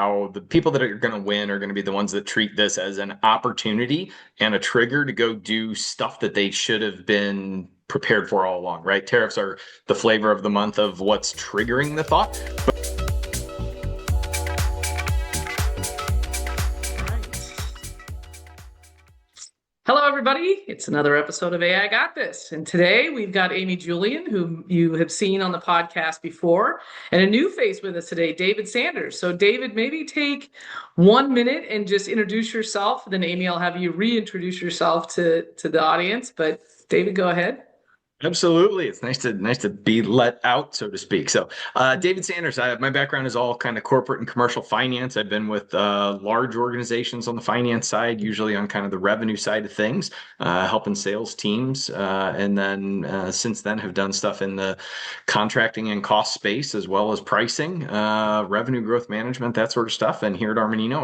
how the people that are going to win are going to be the ones that treat this as an opportunity and a trigger to go do stuff that they should have been prepared for all along, right? Tariffs are the flavor of the month of what's triggering the thought. Hello, everybody. It's another episode of AI Got This. And today we've got Amy Julian, who you have seen on the podcast before, and a new face with us today, David Sanders. So, David, maybe take 1 minute and just introduce yourself. Then, Amy, I'll have you reintroduce yourself to the audience. But, David, go ahead. Absolutely. It's nice to be let out, so to speak. So, David Sanders, my background is all kind of corporate and commercial finance. I've been with large organizations on the finance side, usually on kind of the revenue side of things, helping sales teams. And then since then have done stuff in the contracting and cost space, as well as pricing, revenue growth management, that sort of stuff. And here at Armanino,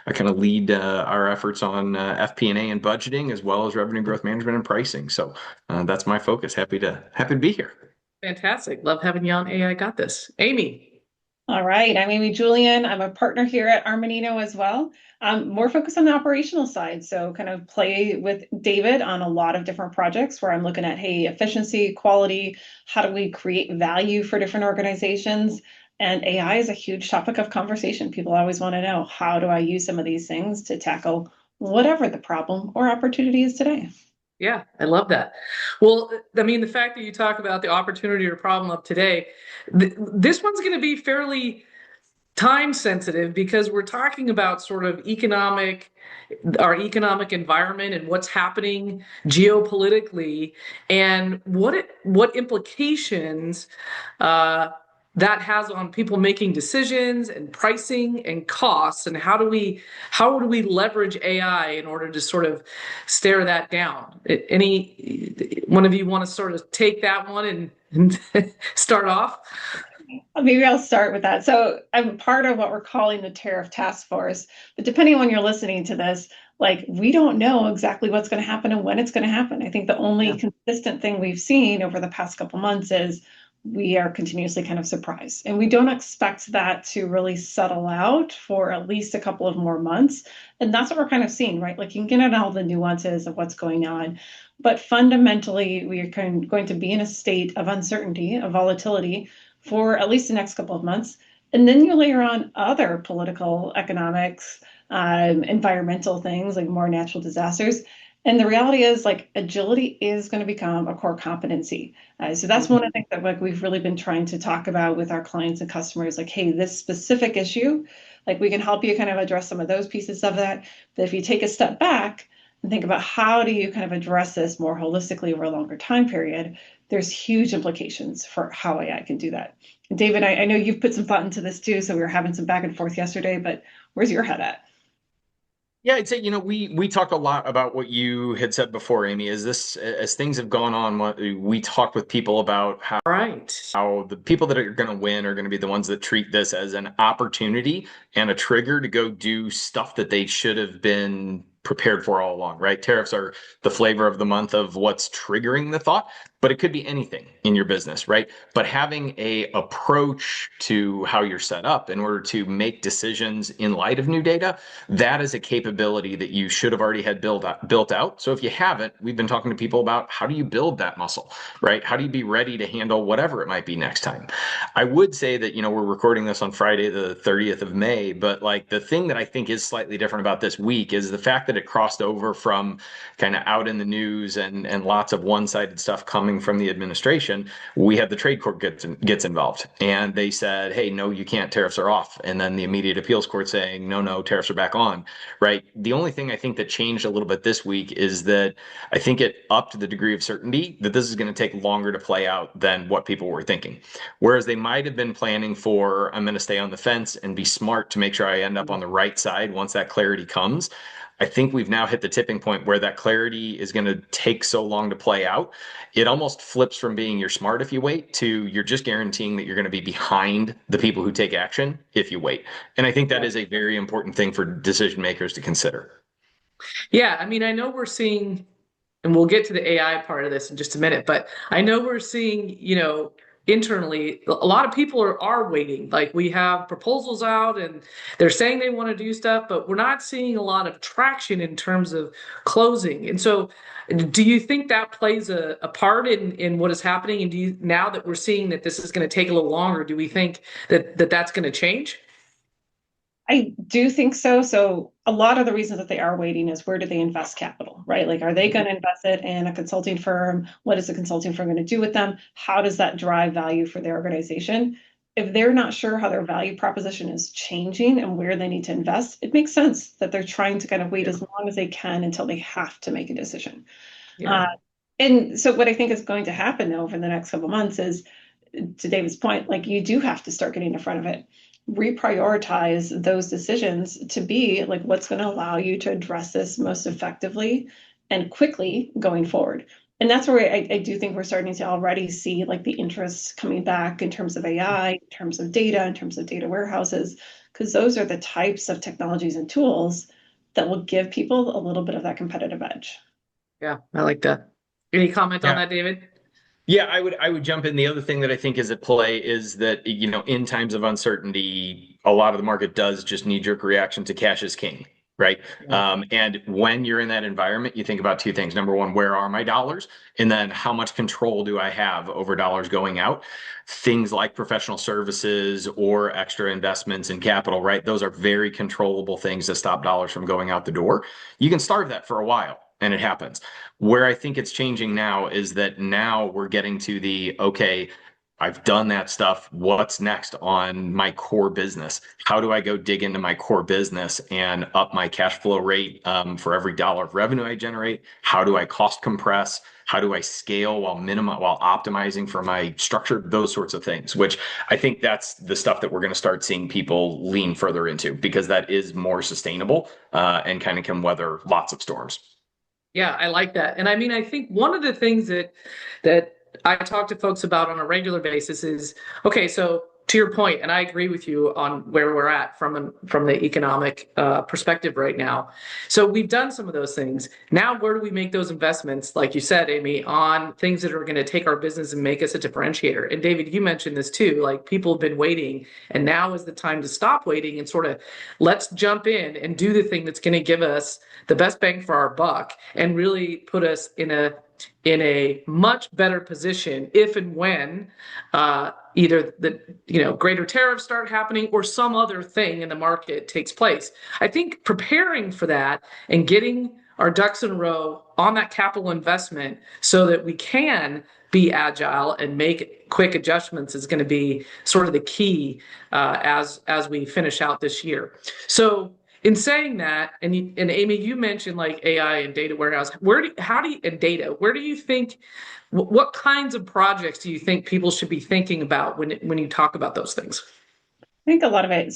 I kind of lead our efforts on FP&A and budgeting, as well as revenue growth management and pricing. So that's my focus. Happy to be here. Fantastic. Love having you on AI Got This. Amy. All right. I'm Amy Julian. I'm a partner here at Armanino as well. More focused on the operational side. So kind of play with David on a lot of different projects where I'm looking at, hey, efficiency, quality, how do we create value for different organizations? And AI is a huge topic of conversation. People always want to know, how do I use some of these things to tackle whatever the problem or opportunity is today? Yeah, I love that. Well, I mean, the fact that you talk about the opportunity or problem of today, this one's going to be fairly time sensitive because we're talking about sort of our economic environment and what's happening geopolitically and what implications that has on people making decisions and pricing and costs, and how do we leverage AI in order to sort of stare that down? Any one of you want to sort of take that one and start off? Maybe I'll start with that. So I'm part of what we're calling the tariff task force, but depending on when you're listening to this, like, we don't know exactly what's going to happen and when it's going to happen. I think the only consistent thing we've seen over the past couple months is we are continuously kind of surprised. And we don't expect that to really settle out for at least a couple of more months. And that's what we're kind of seeing, right? Like, you can get at all the nuances of what's going on. But fundamentally, we are going to be in a state of uncertainty, of volatility for at least the next couple of months. And then you layer on other political, economics, environmental things like more natural disasters. And the reality is, like, agility is going to become a core competency. So that's one of the things that, like, we've really been trying to talk about with our clients and customers. Like, hey, this specific issue, like, we can help you kind of address some of those pieces of that. But if you take a step back and think about how do you kind of address this more holistically over a longer time period, there's huge implications for how AI can do that. And David, I know you've put some thought into this too. So we were having some back and forth yesterday, but where's your head at? Yeah, I'd say, we talked a lot about what you had said before, Amy, as things have gone on, we talked with people about how the people that are going to win are going to be the ones that treat this as an opportunity and a trigger to go do stuff that they should have been prepared for all along, right? Tariffs are the flavor of the month of what's triggering the thought, but it could be anything in your business, right? But having a approach to how you're set up in order to make decisions in light of new data, that is a capability that you should have already had built out. So if you haven't, we've been talking to people about how do you build that muscle, right? How do you be ready to handle whatever it might be next time? I would say that, we're recording this on Friday, the 30th of May, but like, the thing that I think is slightly different about this week is the fact that it crossed over from kind of out in the news and lots of one-sided stuff coming from the administration. We had the trade court gets involved, and they said, hey, no, you can't, tariffs are off. And then the immediate appeals court saying, no, tariffs are back on, right? The only thing I think that changed a little bit this week is that I think it upped the degree of certainty that this is going to take longer to play out than what people were thinking. Whereas they might have been planning for, I'm going to stay on the fence and be smart to make sure I end up on the right side once that clarity comes. I think we've now hit the tipping point where that clarity is going to take so long to play out. It almost flips from being you're smart if you wait to you're just guaranteeing that you're going to be behind the people who take action if you wait. And I think that is a very important thing for decision makers to consider. Yeah, I mean, I know we're seeing, and we'll get to the AI part of this in just a minute, but I know we're seeing, internally, a lot of people are waiting. Like we have proposals out and they're saying they want to do stuff, but we're not seeing a lot of traction in terms of closing. And so do you think that plays a part in what is happening? And do you, now that we're seeing that this is going to take a little longer, do we think that that's going to change? I do think so. So a lot of the reasons that they are waiting is where do they invest capital, right? Like, are they going to invest it in a consulting firm? What is the consulting firm going to do with them? How does that drive value for their organization? If they're not sure how their value proposition is changing and where they need to invest, it makes sense that they're trying to kind of wait as long as they can until they have to make a decision. Yeah. And so what I think is going to happen though over the next couple of months is, to David's point, like you do have to start getting in front of it, reprioritize those decisions to be like what's going to allow you to address this most effectively and quickly going forward. And that's where I do think we're starting to already see like the interest coming back in terms of AI, in terms of data, in terms of data warehouses, because those are the types of technologies and tools that will give people a little bit of that competitive edge. Yeah, I like that. Any comment on Yeah. that, David? Yeah, I would jump in. The other thing that I think is at play is that, in times of uncertainty, a lot of the market does just knee-jerk reaction to cash is king, right? Yeah. And when you're in that environment, you think about two things. Number one, where are my dollars? And then how much control do I have over dollars going out? Things like professional services or extra investments in capital, right? Those are very controllable things to stop dollars from going out the door. You can starve that for a while, and it happens. Where I think it's changing now is that now we're getting to the, okay, I've done that stuff. What's next on my core business? How do I go dig into my core business and up my cash flow rate for every dollar of revenue I generate? How do I cost compress? How do I scale while optimizing for my structure? Those sorts of things, which I think that's the stuff that we're going to start seeing people lean further into because that is more sustainable and kind of can weather lots of storms. Yeah, I like that. And I mean, I think one of the things that I talk to folks about on a regular basis is, okay, so to your point, and I agree with you on where we're at from the economic perspective right now. So we've done some of those things. Now, where do we make those investments, like you said, Amy, on things that are going to take our business and make us a differentiator? And David, you mentioned this too. Like people have been waiting, and now is the time to stop waiting and sort of let's jump in and do the thing that's going to give us the best bang for our buck and really put us in a much better position if and when either the greater tariffs start happening or some other thing in the market takes place. I think preparing for that and getting our ducks in a row on that capital investment so that we can be agile and make quick adjustments is going to be sort of the key as we finish out this year. So in saying that, and Amy, you mentioned like AI and data warehouse. Where do you think? What kinds of projects do you think people should be thinking about when you talk about those things? I think a lot of it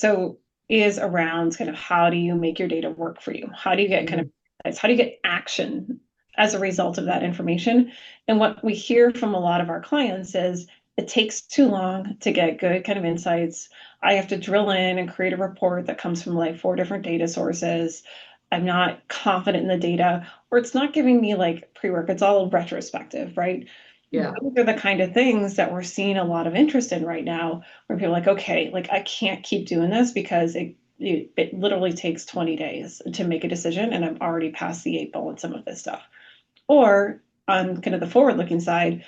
is around kind of how do you make your data work for you? How do you get how do you get action as a result of that information? And what we hear from a lot of our clients is it takes too long to get good kind of insights. I have to drill in and create a report that comes from like 4 different data sources. I'm not confident in the data, or it's not giving me like pre-work. It's all retrospective, right? Yeah. Those are the kind of things that we're seeing a lot of interest in right now, where people are like, okay, like I can't keep doing this because it literally takes 20 days to make a decision, and I'm already past the 8 ball on some of this stuff. Or on kind of the forward-looking side,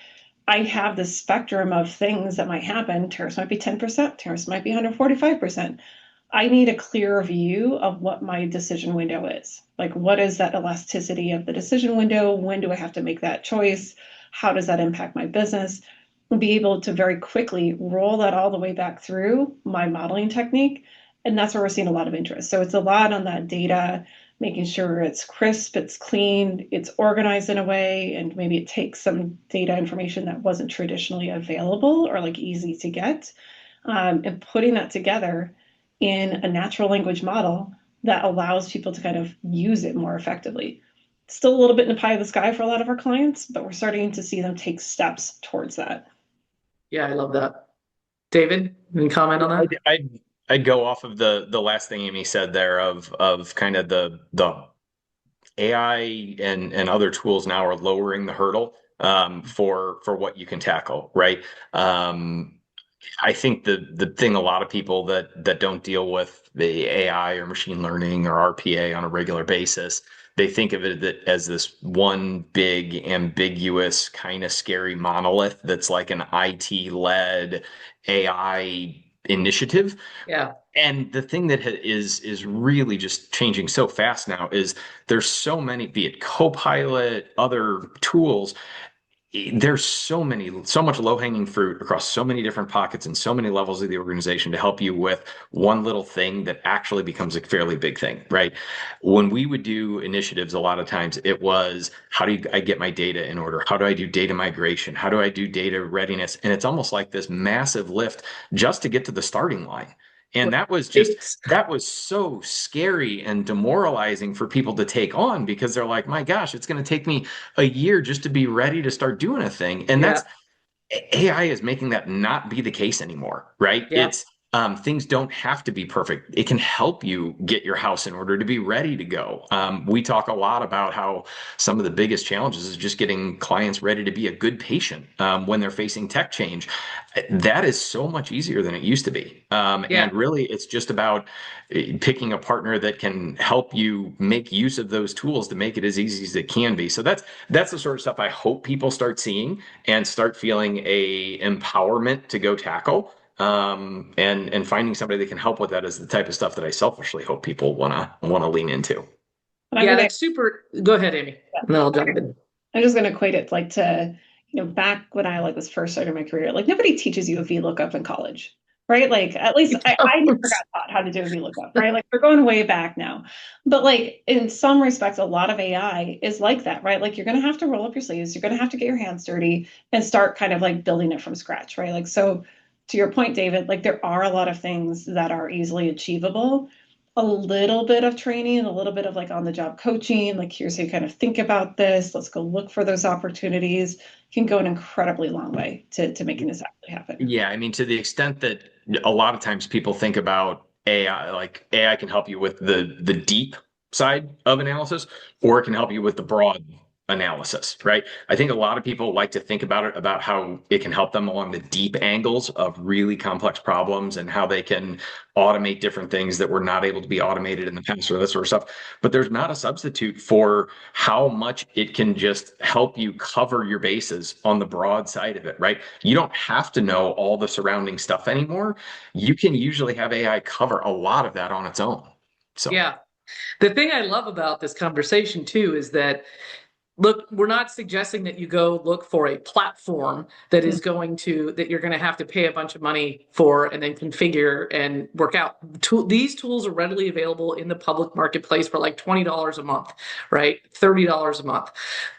I have this spectrum of things that might happen. Tariffs might be 10%, tariffs might be 145%. I need a clearer view of what my decision window is. Like, what is that elasticity of the decision window? When do I have to make that choice? How does that impact my business? And be able to very quickly roll that all the way back through my modeling technique. And that's where we're seeing a lot of interest. So it's a lot on that data, making sure it's crisp, it's clean, it's organized in a way, and maybe it takes some data information that wasn't traditionally available or like easy to get, and putting that together in a natural language model that allows people to kind of use it more effectively. Still a little bit in the pie of the sky for a lot of our clients, but we're starting to see them take steps towards that. Yeah, I love that. David, any comment on that? I'd go off of the last thing Amy said there of kind of the AI and other tools now are lowering the hurdle for what you can tackle, right? I think the thing a lot of people that don't deal with the AI or machine learning or RPA on a regular basis, they think of it as this one big ambiguous kind of scary monolith that's like an IT-led AI initiative. Yeah. And the thing that is really just changing so fast now is there's so many, be it Copilot, other tools, there's so much low-hanging fruit across so many different pockets and so many levels of the organization to help you with one little thing that actually becomes a fairly big thing, right? When we would do initiatives, a lot of times it was, how do I get my data in order? How do I do data migration? How do I do data readiness? And it's almost like this massive lift just to get to the starting line. And that was so scary and demoralizing for people to take on, because they're like, my gosh, it's going to take me a year just to be ready to start doing a thing. And Yeah. AI is making that not be the case anymore, right? Yeah. It's things don't have to be perfect. It can help you get your house in order to be ready to go. We talk a lot about how some of the biggest challenges is just getting clients ready to be a good patient when they're facing tech change. That is so much easier than it used to be. Yeah. And really, it's just about picking a partner that can help you make use of those tools to make it as easy as it can be. So that's the sort of stuff I hope people start seeing and start feeling a empowerment to go tackle. And finding somebody that can help with that is the type of stuff that I selfishly hope people wanna lean into. Yeah, that's super. Go ahead, Amy. And then I'll jump in. I'm just going to equate it like to, back when I was first starting my career, like nobody teaches you a VLOOKUP in college, right? Like at least I never got taught how to do a VLOOKUP, right? Like we're going way back now. But like in some respects, a lot of AI is like that, right? Like you're going to have to roll up your sleeves, you're going to have to get your hands dirty and start kind of like building it from scratch, right? Like, so to your point, David, like there are a lot of things that are easily achievable. A little bit of training, a little bit of like on the job coaching, like here's how you kind of think about this. Let's go look for those opportunities, can go an incredibly long way to making this actually happen. Yeah, I mean, to the extent that a lot of times people think about AI, like AI can help you with the deep side of analysis, or it can help you with the broad analysis, right? I think a lot of people like to think about it, about how it can help them along the deep angles of really complex problems and how they can automate different things that were not able to be automated in the past or that sort of stuff. But there's not a substitute for how much it can just help you cover your bases on the broad side of it, right? You don't have to know all the surrounding stuff anymore. You can usually have AI cover a lot of that on its own. So Yeah. The thing I love about this conversation too is that, look, we're not suggesting that you go look for a platform that is that you're going to have to pay a bunch of money for and then configure and work out. These tools are readily available in the public marketplace for like $20 a month, right? $30 a month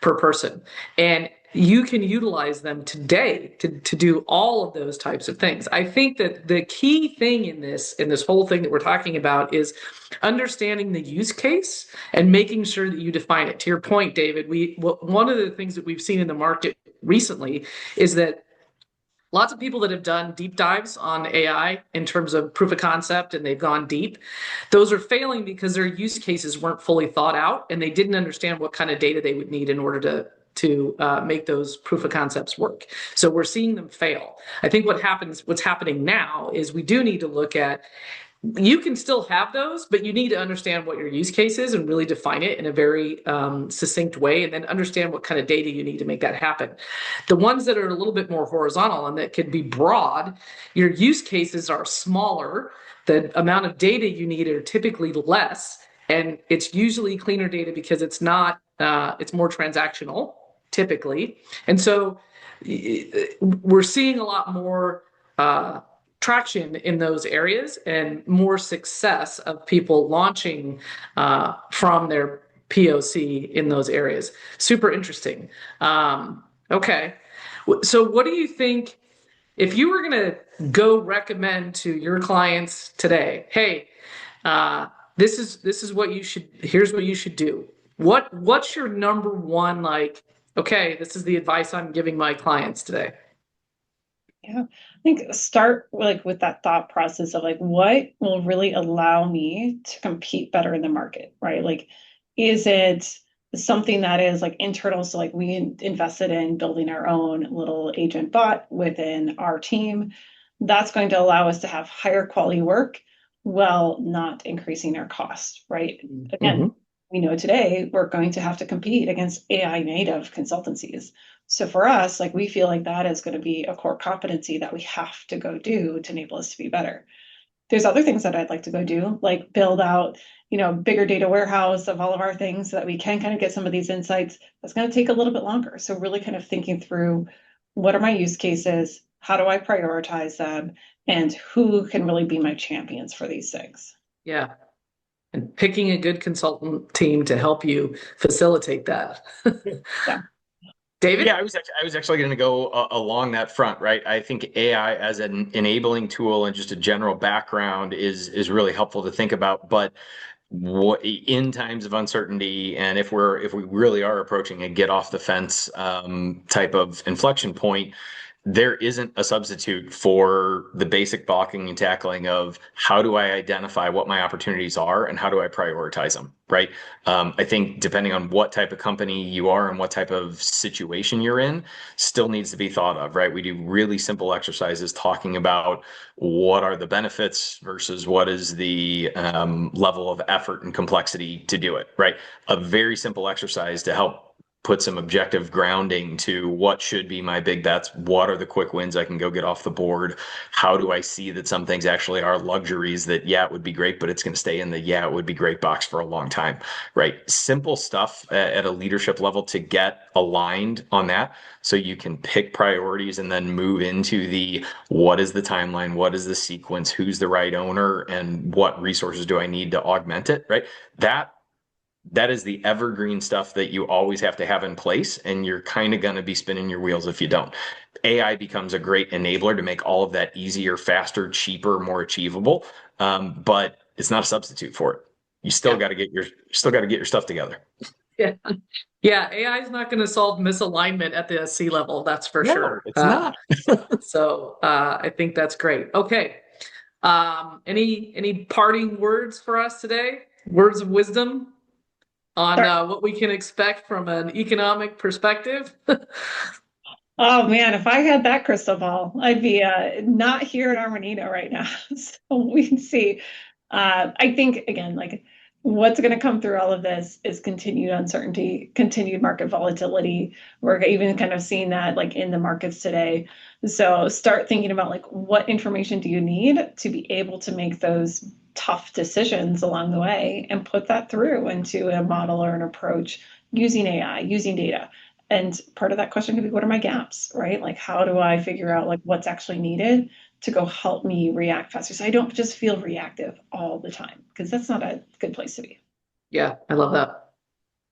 per person. And you can utilize them today to do all of those types of things. I think that the key thing in this whole thing that we're talking about is understanding the use case and making sure that you define it. To your point, David, one of the things that we've seen in the market recently is that lots of people that have done deep dives on AI in terms of proof of concept and they've gone deep, those are failing because their use cases weren't fully thought out and they didn't understand what kind of data they would need in order to make those proof of concepts work. So we're seeing them fail. I think what's happening now is we do need to look at, you can still have those, but you need to understand what your use case is and really define it in a very succinct way, and then understand what kind of data you need to make that happen. The ones that are a little bit more horizontal and that can be broad, your use cases are smaller. The amount of data you need are typically less, and it's usually cleaner data because it's not, it's more transactional typically. And so we're seeing a lot more traction in those areas and more success of people launching from their POC in those areas. Super interesting. Okay. So what do you think, if you were going to go recommend to your clients today, hey, this is what you should, here's what you should do. What's your number one, like, okay, this is the advice I'm giving my clients today? Yeah, I think start like with that thought process of like, what will really allow me to compete better in the market, right? Like, is it something that is like internal. So like we invested in building our own little agent bot within our team. That's going to allow us to have higher quality work while not increasing our cost, right? Again, we know today we're going to have to compete against AI native consultancies. So for us, like we feel like that is going to be a core competency that we have to go do to enable us to be better. There's other things that I'd like to go do, like build out, bigger data warehouse of all of our things so that we can kind of get some of these insights. That's going to take a little bit longer. So really kind of thinking through what are my use cases? How do I prioritize them? And who can really be my champions for these things? Yeah. And picking a good consultant team to help you facilitate that. Yeah. David? Yeah, I was actually going to go along that front, right? I think AI as an enabling tool and just a general background is really helpful to think about. But what in times of uncertainty, and if we really are approaching a get off the fence type of inflection point, there isn't a substitute for the basic blocking and tackling of how do I identify what my opportunities are and how do I prioritize them, right? I think depending on what type of company you are and what type of situation you're in, still needs to be thought of, right? We do really simple exercises talking about what are the benefits versus what is the level of effort and complexity to do it, right? A very simple exercise to help put some objective grounding to what should be my big bets. What are the quick wins I can go get off the board? How do I see that some things actually are luxuries that, yeah, it would be great, but it's going to stay in the, yeah, it would be great box for a long time, right? Simple stuff at a leadership level to get aligned on that. So you can pick priorities and then move into the, what is the timeline? What is the sequence? Who's the right owner? And what resources do I need to augment it, right? That is the evergreen stuff that you always have to have in place, and you're kind of going to be spinning your wheels if you don't. AI becomes a great enabler to make all of that easier, faster, cheaper, more achievable, but it's not a substitute for it. You still got to get your stuff together. Yeah. Yeah, AI is not going to solve misalignment at the C level, that's for sure. It's not. So I think that's great. Okay. Any parting words for us today? Words of wisdom on what we can expect from an economic perspective? Oh man, if I had that crystal ball, I'd be not here at Armanino right now. So we can see. I think again, like what's going to come through all of this is continued uncertainty, continued market volatility. We're even kind of seeing that like in the markets today. So start thinking about like what information do you need to be able to make those tough decisions along the way and put that through into a model or an approach using AI, using data. And part of that question could be, what are my gaps, right? Like, how do I figure out like what's actually needed to go help me react faster? So I don't just feel reactive all the time, because that's not a good place to be. Yeah, I love that.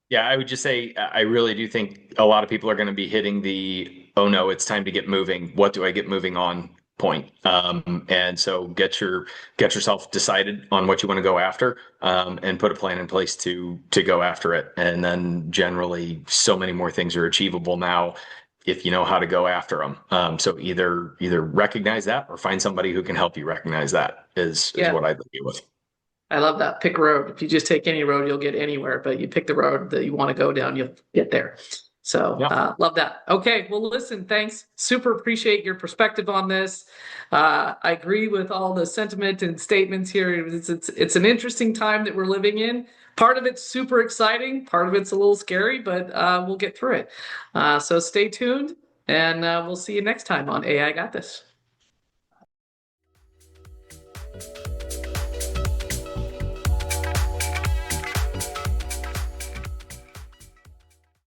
Yeah, I would just say I really do think a lot of people are going to be hitting the, oh no, it's time to get moving. What do I get moving on point? And so get yourself decided on what you want to go after, and put a plan in place to go after it. And then generally, so many more things are achievable now if you know how to go after them. So either recognize that or find somebody who can help you recognize that is what I'd leave you with. I love that. Pick road. If you just take any road, you'll get anywhere, but you pick the road that you want to go down, you'll get there. So love that. Okay. Well, listen, thanks. Super appreciate your perspective on this. I agree with all the sentiment and statements here. It's an interesting time that we're living in. Part of it's super exciting. Part of it's a little scary, but we'll get through it. So stay tuned, and we'll see you next time on AI Got This.